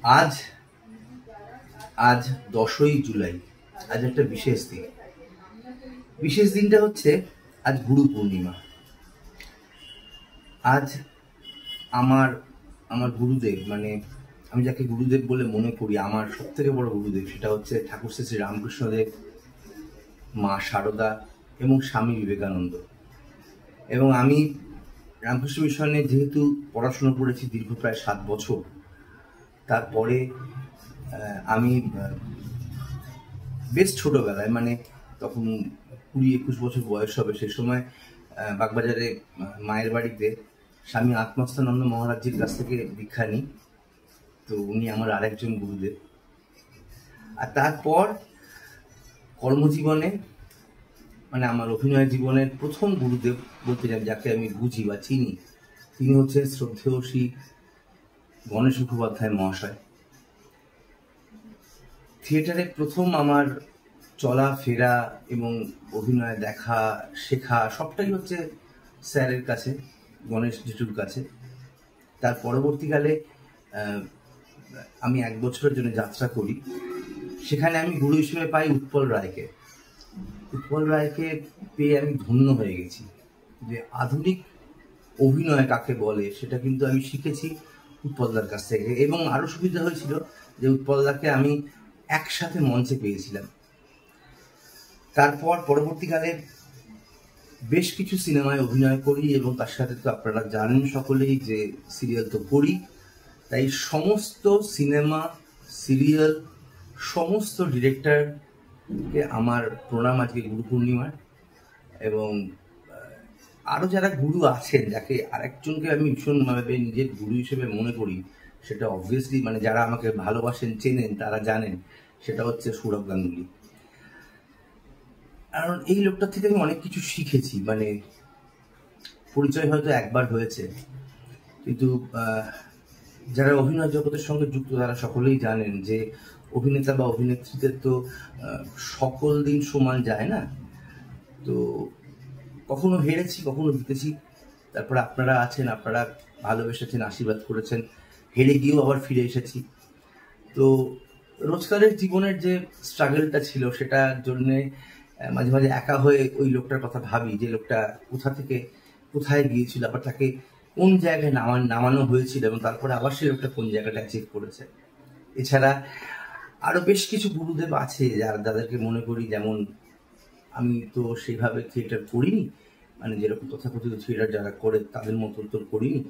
আজ আজ 10ই জুলাই। আজ একটা বিশেষ দিন। বিশেষ দিনটা হচ্ছে আজ গুরু পূর্ণিমা। আজ আমার আমার গুরুদেব, মানে আমি যাকে গুরুদেব বলে মনে করি, আমার সব থেকে বড় গুরুদেব সেটা হচ্ছে ঠাকুর শ্রী শ্রী রামকৃষ্ণদেব, মা শারদা এবং স্বামী বিবেকানন্দ। এবং আমি রামকৃষ্ণ মিশনে যেহেতু পড়াশোনা করেছি দীর্ঘ প্রায় 7 বছর, তারপরে আমি বেশ ছোটবেলায়, মানে তখন 20-21 বছর বয়স হবে, সে সময় বাগবাজারে মায়ের বাড়িতে স্বামী আত্মস্থানন্দ মহারাজজির কাছ থেকে দীক্ষা নিই। তো উনি আমার আরেকজন গুরুদেব। আর তারপর কর্মজীবনে, মানে আমার অভিনয় জীবনের প্রথম গুরুদেব বলতে যান, যাকে আমি বুঝি বা চিনি, তিনি হচ্ছেন শ্রদ্ধেয় শ্রী গণেশ মুখোপাধ্যায় মহাশয়। থিয়েটারে প্রথম আমার চলাফেরা এবং অভিনয় দেখা, শেখা সবটাই হচ্ছে স্যারের কাছে, গণেশ জিটুর কাছে। তার পরবর্তীকালে আমি 1 বছরের জন্য যাত্রা করি। সেখানে আমি গুরু হিসেবে পাই উৎপল রায়কে। উৎপল রায়কে পেয়ে আমি ধন্য হয়ে গেছি। যে আধুনিক অভিনয় কাকে বলে সেটা কিন্তু আমি শিখেছি উৎপলদার কাছ থেকে। এবং আরও সুবিধা হয়েছিল যে উৎপলদাকে আমি একসাথে মঞ্চে পেয়েছিলাম। তারপর পরবর্তীকালে বেশ কিছু সিনেমায় অভিনয় করি এবং তার সাথে তো আপনারা জানেন সকলেই যে সিরিয়াল তো করি। তাই সমস্ত সিনেমা, সিরিয়াল, সমস্ত ডিরেক্টরকে আমার প্রণাম আজকে গুরু পূর্ণিমার। এবং আরও যারা গুরু আছেন, যাকে আরেকজনকে আমি ভীষণভাবে নিজের গুরু হিসেবে মনে করি, সেটা অবভিয়াসলি, মানে যারা আমাকে ভালোবাসেন, চেনেন, তারা জানেন, সেটা হচ্ছে সৌরভ গাঙ্গুলি। কারণ এই লোকটার থেকে আমি অনেক কিছু শিখেছি। মানে পরিচয় হয়তো একবার হয়েছে, কিন্তু যারা অভিনয় জগতের সঙ্গে যুক্ত তারা সকলেই জানেন যে অভিনেতা বা অভিনেত্রীদের তো সকল দিন সমান যায় না। তো কখনো হেরেছি, কখনো জিতেছি। তারপরে আপনারা আছেন, আপনারা ভালোবেসেছেন, আশীর্বাদ করেছেন। হেরে গিয়েও আবার ফিরে এসেছি। তো রোজকারের জীবনের যে স্ট্রাগলটা ছিল, সেটার জন্যে মাঝে মাঝে একা হয়ে ওই লোকটার কথা ভাবি, যে লোকটা কোথা থেকে কোথায় গিয়েছিল, আবার তাকে কোন জায়গায় নামানো হয়েছিল, এবং তারপরে আবার সেই লোকটা কোন জায়গাটা অ্যাচিভ করেছে। এছাড়া আরও বেশ কিছু গুরুদেব আছে যাদেরকে মনে করি। যেমন আমি তো সেইভাবে থিয়েটার করিনি, মানে যেরকম তথাকথিত থিয়েটার যারা করে তাদের মতো তো করিনি।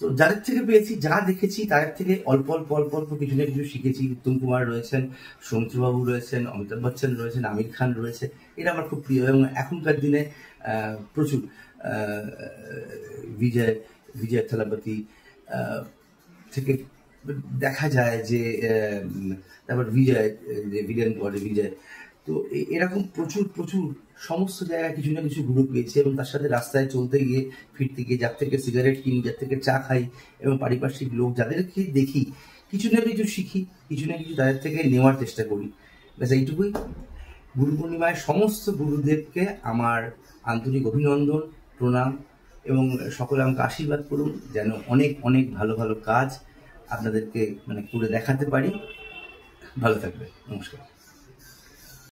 তো যাদের থেকে পেয়েছি, যা দেখেছি, তাদের থেকে অল্প অল্প অল্প অল্প কিছু না কিছু শিখেছি। উত্তম কুমার রয়েছেন, সৌমিত্রবাবু রয়েছেন, অমিতাভ বচ্চন রয়েছেন, আমির খান রয়েছে, এরা আমার খুব প্রিয়। এবং এখনকার দিনে প্রচুর বিজয় থালাপতি থেকে দেখা যায় যে, তারপর বিজয়, যে ভিলেন করে বিজয়। তো এরকম প্রচুর প্রচুর সমস্ত জায়গায় কিছু না কিছু গুরু পেয়েছি। এবং তার সাথে রাস্তায় চলতে গিয়ে, ফিরতে গিয়ে, যার থেকে সিগারেট কিনি, যার থেকে চা খাই, এবং পারিপার্শ্বিক লোক যাদেরকে দেখি, কিছু না কিছু শিখি, কিছু না কিছু তাদের থেকে নেওয়ার চেষ্টা করি। ব্যাস এইটুকুই। গুরু পূর্ণিমায় সমস্ত গুরুদেবকে আমার আন্তরিক অভিনন্দন, প্রণাম, এবং সকলে আমাকে আশীর্বাদ করুন যেন অনেক অনেক ভালো ভালো কাজ আপনাদেরকে মানে করে দেখাতে পারি। ভালো থাকবে। নমস্কার।